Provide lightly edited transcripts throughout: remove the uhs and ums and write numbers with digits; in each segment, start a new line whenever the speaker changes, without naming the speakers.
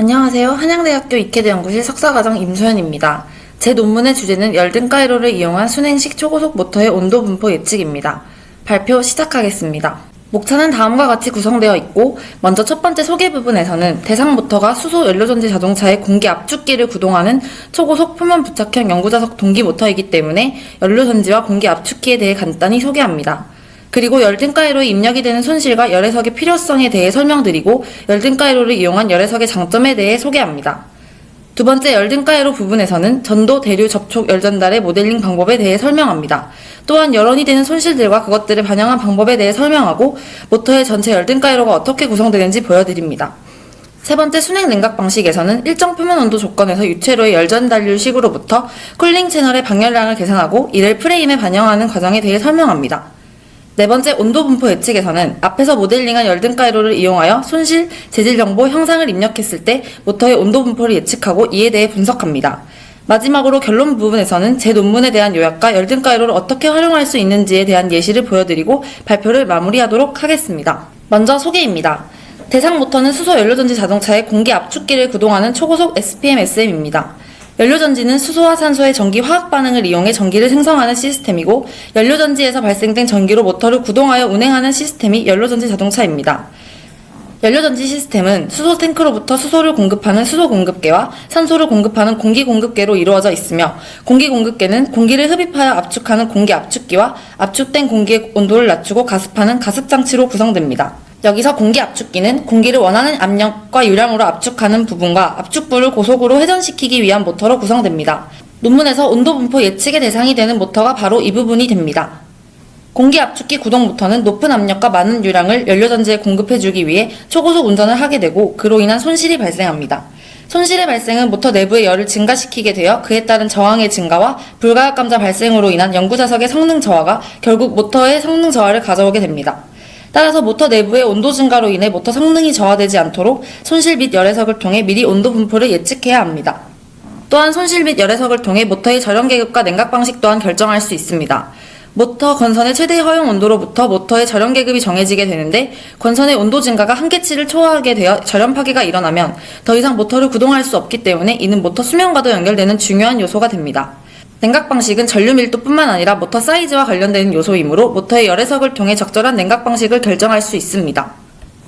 안녕하세요. 한양대학교 이케대 연구실 석사과정 임소연입니다. 제 논문의 주제는 열등가이로를 이용한 순행식 초고속 모터의 온도 분포 예측입니다. 발표 시작하겠습니다. 목차는 다음과 같이 구성되어 있고, 먼저 첫 번째 소개 부분에서는 대상 모터가 수소 연료전지 자동차의 공기 압축기를 구동하는 초고속 표면 부착형 연구자석 동기 모터이기 때문에 연료전지와 공기 압축기에 대해 간단히 소개합니다. 그리고 열등가이로에 입력이 되는 손실과 열애석의 필요성에 대해 설명드리고, 열등가이로를 이용한 열애석의 장점에 대해 소개합니다. 두 번째 열등가이로 부분에서는 전도, 대류, 접촉, 열전달의 모델링 방법에 대해 설명합니다. 또한 열원이 되는 손실들과 그것들을 반영한 방법에 대해 설명하고, 모터의 전체 열등가이로가 어떻게 구성되는지 보여드립니다. 세 번째 순행 냉각 방식에서는 일정 표면 온도 조건에서 유체로의 열전달률식으로부터 쿨링 채널의 방열량을 계산하고 이를 프레임에 반영하는 과정에 대해 설명합니다. 네 번째 온도 분포 예측에서는 앞에서 모델링한 열등가이로를 이용하여 손실, 재질 정보, 형상을 입력했을 때 모터의 온도 분포를 예측하고 이에 대해 분석합니다. 마지막으로 결론 부분에서는 제 논문에 대한 요약과 열등가이로를 어떻게 활용할 수 있는지에 대한 예시를 보여드리고 발표를 마무리하도록 하겠습니다. 먼저 소개입니다. 대상 모터는 수소 연료전지 자동차의 공기 압축기를 구동하는 초고속 SPM-SM입니다. 연료전지는 수소와 산소의 전기 화학 반응을 이용해 전기를 생성하는 시스템이고, 연료전지에서 발생된 전기로 모터를 구동하여 운행하는 시스템이 연료전지 자동차입니다. 연료전지 시스템은 수소 탱크로부터 수소를 공급하는 수소 공급계와 산소를 공급하는 공기 공급계로 이루어져 있으며, 공기 공급계는 공기를 흡입하여 압축하는 공기 압축기와 압축된 공기의 온도를 낮추고 가습하는 가습장치로 구성됩니다. 여기서 공기 압축기는 공기를 원하는 압력과 유량으로 압축하는 부분과 압축부를 고속으로 회전시키기 위한 모터로 구성됩니다. 논문에서 온도 분포 예측의 대상이 되는 모터가 바로 이 부분이 됩니다. 공기 압축기 구동 모터는 높은 압력과 많은 유량을 연료전지에 공급해주기 위해 초고속 운전을 하게 되고, 그로 인한 손실이 발생합니다. 손실의 발생은 모터 내부의 열을 증가시키게 되어 그에 따른 저항의 증가와 불가역 감자 발생으로 인한 연구자석의 성능 저하가 결국 모터의 성능 저하를 가져오게 됩니다. 따라서 모터 내부의 온도 증가로 인해 모터 성능이 저하되지 않도록 손실 및 열애석을 통해 미리 온도 분포를 예측해야 합니다. 또한 손실 및 열애석을 통해 모터의 절연 계급과 냉각 방식 또한 결정할 수 있습니다. 모터 건선의 최대 허용 온도로부터 모터의 절연 계급이 정해지게 되는데, 건선의 온도 증가가 한계치를 초과하게 되어 절연 파괴가 일어나면 더 이상 모터를 구동할 수 없기 때문에 이는 모터 수명과도 연결되는 중요한 요소가 됩니다. 냉각 방식은 전류 밀도뿐만 아니라 모터 사이즈와 관련되는 요소이므로 모터의 열애석을 통해 적절한 냉각 방식을 결정할 수 있습니다.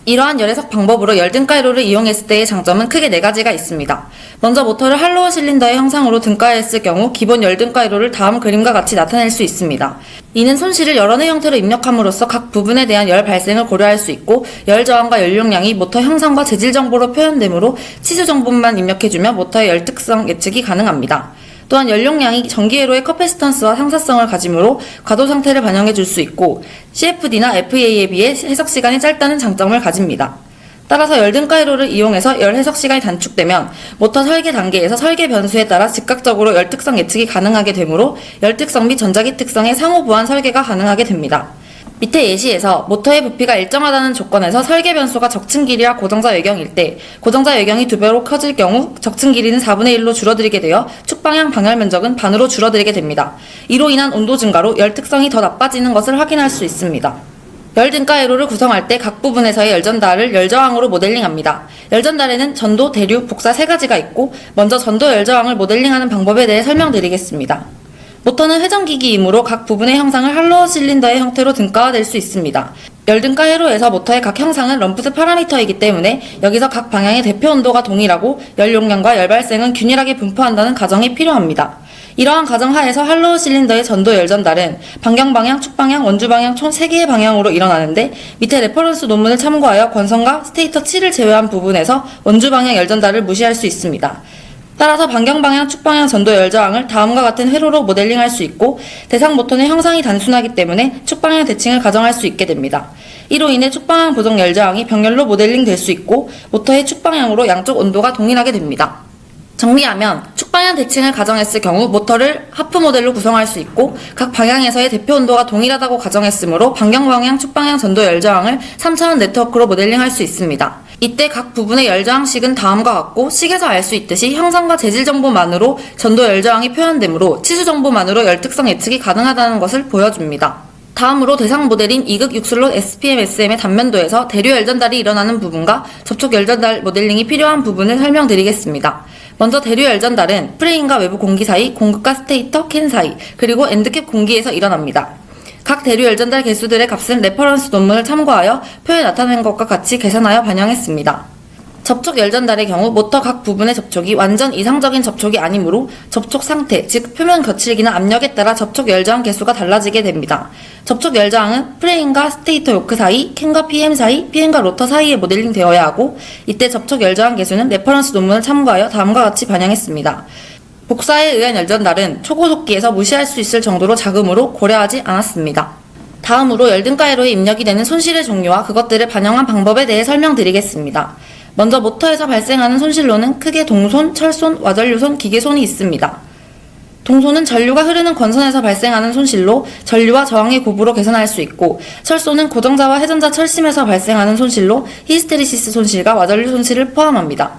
이러한 열애석 방법으로 열등가이로를 이용했을 때의 장점은 크게 4가지가 있습니다. 먼저 모터를 할로우 실린더의 형상으로 등가했을 경우 기본 열등가이로를 다음 그림과 같이 나타낼 수 있습니다. 이는 손실을 열원의 형태로 입력함으로써 각 부분에 대한 열 발생을 고려할 수 있고, 열 저항과 연료량이 모터 형상과 재질 정보로 표현되므로 치수 정보만 입력해주며 모터의 열 특성 예측이 가능합니다. 또한 연료량이 전기회로의 커패시턴스와 상사성을 가지므로 과도 상태를 반영해 줄 수 있고, CFD나 FEA에 비해 해석 시간이 짧다는 장점을 가집니다. 따라서 열등가이로를 이용해서 열 해석 시간이 단축되면 모터 설계 단계에서 설계 변수에 따라 즉각적으로 열 특성 예측이 가능하게 되므로 열 특성 및 전자기 특성의 상호 보완 설계가 가능하게 됩니다. 밑에 예시에서 모터의 부피가 일정하다는 조건에서 설계 변수가 적층 길이와 고정자 외경일 때, 고정자 외경이 2배로 커질 경우 적층 길이는 4분의 1로 줄어들게 되어 축방향 방열 면적은 반으로 줄어들게 됩니다. 이로 인한 온도 증가로 열 특성이 더 나빠지는 것을 확인할 수 있습니다. 열등가이로를 구성할 때 각 부분에서의 열전달을 열저항으로 모델링합니다. 열전달에는 전도, 대류, 복사 3가지가 있고, 먼저 전도 열저항을 모델링하는 방법에 대해 설명드리겠습니다. 모터는 회전기기이므로 각 부분의 형상을 할로우 실린더의 형태로 등가화될 수 있습니다. 열등가이로에서 모터의 각 형상은 럼프드 파라미터이기 때문에 여기서 각 방향의 대표 온도가 동일하고 열 용량과 열 발생은 균일하게 분포한다는 가정이 필요합니다. 이러한 가정 하에서 할로우 실린더의 전도 열전달은 반경방향, 축방향, 원주방향 총 3개의 방향으로 일어나는데, 밑에 레퍼런스 논문을 참고하여 권선과 스테이터 7을 제외한 부분에서 원주방향 열전달을 무시할 수 있습니다. 따라서 반경방향, 축방향 전도 열저항을 다음과 같은 회로로 모델링할 수 있고, 대상 모터는 형상이 단순하기 때문에 축방향 대칭을 가정할 수 있게 됩니다. 이로 인해 축방향 보정 열저항이 병렬로 모델링 될 수 있고, 모터의 축방향으로 양쪽 온도가 동일하게 됩니다. 정리하면 축방향 대칭을 가정했을 경우 모터를 하프 모델로 구성할 수 있고, 각 방향에서의 대표 온도가 동일하다고 가정했으므로 반경방향, 축방향 전도 열저항을 3차원 네트워크로 모델링할 수 있습니다. 이때 각 부분의 열저항식은 다음과 같고, 식에서 알 수 있듯이 형상과 재질 정보만으로 전도 열저항이 표현되므로 치수 정보만으로 열 특성 예측이 가능하다는 것을 보여줍니다. 다음으로 대상 모델인 2극 육슬롯 SPM-SM의 단면도에서 대류 열전달이 일어나는 부분과 접촉 열전달 모델링이 필요한 부분을 설명드리겠습니다. 먼저 대류 열전달은 프레임과 외부 공기 사이, 공급과 스테이터, 캔 사이, 그리고 엔드캡 공기에서 일어납니다. 각 대류 열전달 개수들의 값은 레퍼런스 논문을 참고하여 표에 나타낸 것과 같이 계산하여 반영했습니다. 접촉 열전달의 경우 모터 각 부분의 접촉이 완전 이상적인 접촉이 아니므로 접촉 상태, 즉 표면 거칠기나 압력에 따라 접촉 열저항 개수가 달라지게 됩니다. 접촉 열저항은 프레임과 스테이터 요크 사이, 캔과 PM 사이, PM과 로터 사이에 모델링 되어야 하고, 이때 접촉 열저항 개수는 레퍼런스 논문을 참고하여 다음과 같이 반영했습니다. 복사에 의한 열전달은 초고속기에서 무시할 수 있을 정도로 작으므로 고려하지 않았습니다. 다음으로 열등가이로에 입력이 되는 손실의 종류와 그것들을 반영한 방법에 대해 설명드리겠습니다. 먼저 모터에서 발생하는 손실로는 크게 동손, 철손, 와전류손, 기계손이 있습니다. 동손은 전류가 흐르는 권선에서 발생하는 손실로 전류와 저항의 곱으로 계산할 수 있고, 철손은 고정자와 회전자 철심에서 발생하는 손실로 히스테리시스 손실과 와전류 손실을 포함합니다.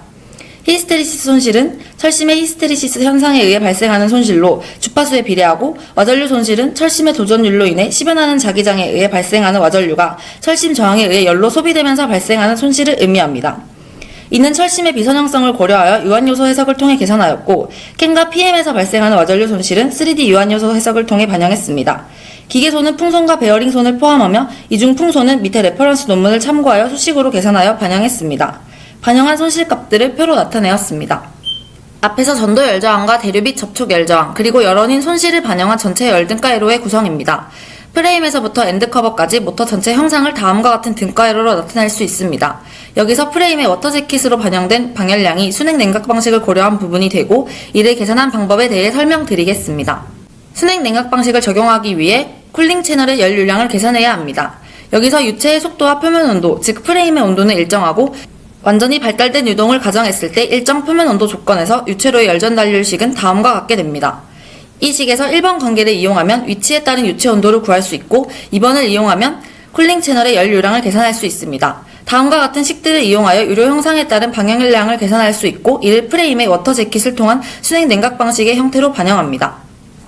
히스테리시스 손실은 철심의 히스테리시스 현상에 의해 발생하는 손실로 주파수에 비례하고, 와전류 손실은 철심의 도전율로 인해 시변하는 자기장에 의해 발생하는 와전류가 철심 저항에 의해 열로 소비되면서 발생하는 손실을 의미합니다. 이는 철심의 비선형성을 고려하여 유한요소 해석을 통해 계산하였고, 캔과 PM에서 발생하는 와전류 손실은 3D 유한요소 해석을 통해 반영했습니다. 기계손은 풍손과 베어링손을 포함하며 이중 풍손은 밑에 레퍼런스 논문을 참고하여 수식으로 계산하여 반영했습니다. 반영한 손실값들을 표로 나타내었습니다. 앞에서 전도 열저항과 대류 및 접촉 열저항, 그리고 여론인 손실을 반영한 전체 열등가이로의 구성입니다. 프레임에서부터 엔드커버까지 모터 전체 형상을 다음과 같은 등가이로로 나타낼 수 있습니다. 여기서 프레임의 워터재킷으로 반영된 방열량이 순행 냉각 방식을 고려한 부분이 되고, 이를 계산한 방법에 대해 설명드리겠습니다. 순행 냉각 방식을 적용하기 위해 쿨링 채널의 연료량을 계산해야 합니다. 여기서 유체의 속도와 표면 온도, 즉 프레임의 온도는 일정하고, 완전히 발달된 유동을 가정했을 때 일정 표면 온도 조건에서 유체로의 열전달률식은 다음과 같게 됩니다. 이 식에서 1번 관계를 이용하면 위치에 따른 유체 온도를 구할 수 있고, 2번을 이용하면 쿨링 채널의 열유량을 계산할 수 있습니다. 다음과 같은 식들을 이용하여 유료 형상에 따른 방향량을 계산할 수 있고, 이를 프레임의 워터 재킷을 통한 순행 냉각 방식의 형태로 반영합니다.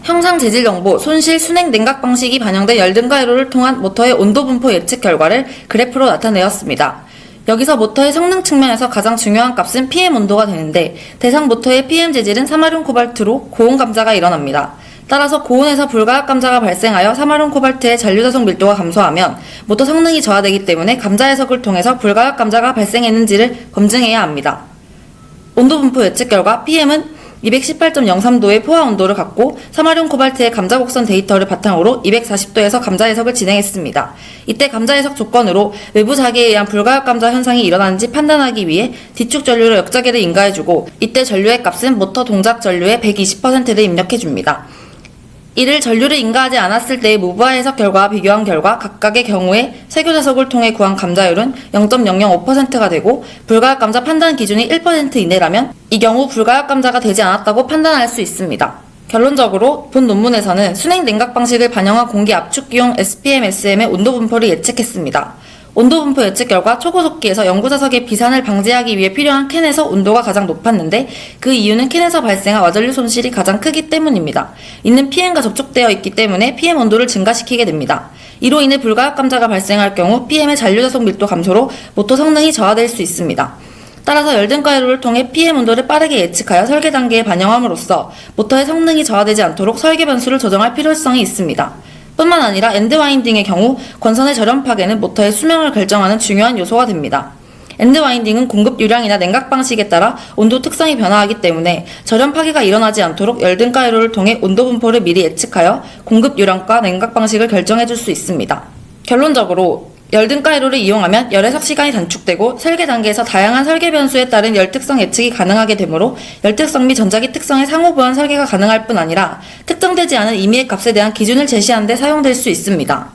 형상 재질 정보, 손실, 순행 냉각 방식이 반영된 열등가이로를 통한 모터의 온도 분포 예측 결과를 그래프로 나타내었습니다. 여기서 모터의 성능 측면에서 가장 중요한 값은 PM 온도가 되는데, 대상 모터의 PM 재질은 사마륨 코발트로 고온 감자가 일어납니다. 따라서 고온에서 불가역 감자가 발생하여 사마륨 코발트의 잔류자석 밀도가 감소하면 모터 성능이 저하되기 때문에 감자 해석을 통해서 불가역 감자가 발생했는지를 검증해야 합니다. 온도 분포 예측 결과 PM은 218.03도의 포화 온도를 갖고, 사마륨 코발트의 감자 곡선 데이터를 바탕으로 240도에서 감자 해석을 진행했습니다. 이때 감자 해석 조건으로 외부 자기에 의한 불가역 감자 현상이 일어나는지 판단하기 위해 뒤축 전류로 역자계를 인가해주고, 이때 전류의 값은 모터 동작 전류의 120%를 입력해줍니다. 이를 전류를 인가하지 않았을 때의 무브화 해석 결과와 비교한 결과 각각의 경우에 세교 자석을 통해 구한 감자율은 0.005%가 되고, 불가역 감자 판단 기준이 1% 이내라면 이 경우 불가역 감자가 되지 않았다고 판단할 수 있습니다. 결론적으로 본 논문에서는 순행 냉각 방식을 반영한 공기 압축기용 SPM-SM의 온도 분포를 예측했습니다. 온도 분포 예측 결과 초고속기에서 연구자석의 비산을 방지하기 위해 필요한 캔에서 온도가 가장 높았는데, 그 이유는 캔에서 발생한 와전류 손실이 가장 크기 때문입니다. 이는 PM과 접촉되어 있기 때문에 PM 온도를 증가시키게 됩니다. 이로 인해 불가역 감자가 발생할 경우 PM의 잔류자석 밀도 감소로 모터 성능이 저하될 수 있습니다. 따라서 열등가이로를 통해 PM 온도를 빠르게 예측하여 설계 단계에 반영함으로써 모터의 성능이 저하되지 않도록 설계 변수를 조정할 필요성이 있습니다. 뿐만 아니라 엔드 와인딩의 경우 권선의 저렴 파괴는 모터의 수명을 결정하는 중요한 요소가 됩니다. 엔드 와인딩은 공급 유량이나 냉각 방식에 따라 온도 특성이 변화하기 때문에 저렴 파괴가 일어나지 않도록 열등가이로를 통해 온도 분포를 미리 예측하여 공급 유량과 냉각 방식을 결정해줄 수 있습니다. 결론적으로 열등가이로를 이용하면 열 해석 시간이 단축되고, 설계 단계에서 다양한 설계 변수에 따른 열 특성 예측이 가능하게 되므로 열 특성 및 전자기 특성의 상호 보완 설계가 가능할 뿐 아니라 특정되지 않은 임의의 값에 대한 기준을 제시하는 데 사용될 수 있습니다.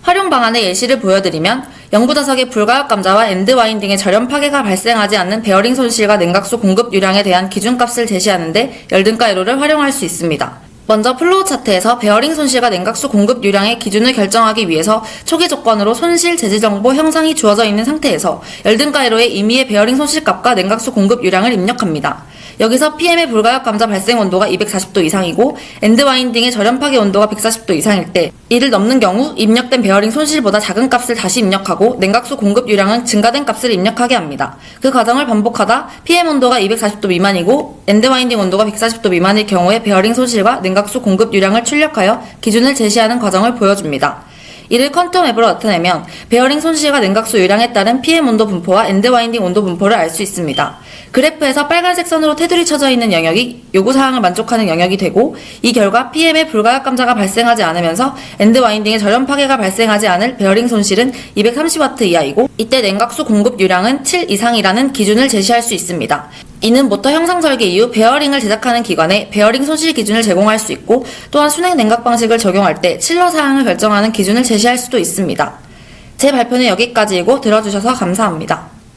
활용 방안의 예시를 보여드리면, 연구자석의 불가역 감자와 엔드 와인딩의 저렴 파괴가 발생하지 않는 베어링 손실과 냉각수 공급 유량에 대한 기준값을 제시하는 데 열등가이로를 활용할 수 있습니다. 먼저 플로우 차트에서 베어링 손실과 냉각수 공급 유량의 기준을 결정하기 위해서 초기 조건으로 손실 재질 정보 형상이 주어져 있는 상태에서 열등가이로의 임의의 베어링 손실값과 냉각수 공급 유량을 입력합니다. 여기서 PM의 불가역 감자 발생 온도가 240도 이상이고 엔드 와인딩의 절연 파괴 온도가 140도 이상일 때 이를 넘는 경우 입력된 베어링 손실보다 작은 값을 다시 입력하고 냉각수 공급 유량은 증가된 값을 입력하게 합니다. 그 과정을 반복하다 PM 온도가 240도 미만이고 엔드 와인딩 온도가 140도 미만일 경우에 베어링 손실과 냉각수 공급 유량을 출력하여 기준을 제시하는 과정을 보여줍니다. 이를 퀀텀 앱으로 나타내면 베어링 손실과 냉각수 유량에 따른 PM 온도 분포와 엔드 와인딩 온도 분포를 알 수 있습니다. 그래프에서 빨간색 선으로 테두리 쳐져 있는 영역이 요구사항을 만족하는 영역이 되고 이 결과 PM의 불가역 감자가 발생하지 않으면서 엔드 와인딩의 절연 파괴가 발생하지 않을 베어링 손실은 230W 이하이고 이때 냉각수 공급 유량은 7 이상이라는 기준을 제시할 수 있습니다. 이는 모터 형상 설계 이후 베어링을 제작하는 기관에 베어링 손실 기준을 제공할 수 있고 또한 순행 냉각 방식을 적용할 때 칠러 사항을 결정하는 기준을 제시할 수도 있습니다. 제 발표는 여기까지이고 들어주셔서 감사합니다.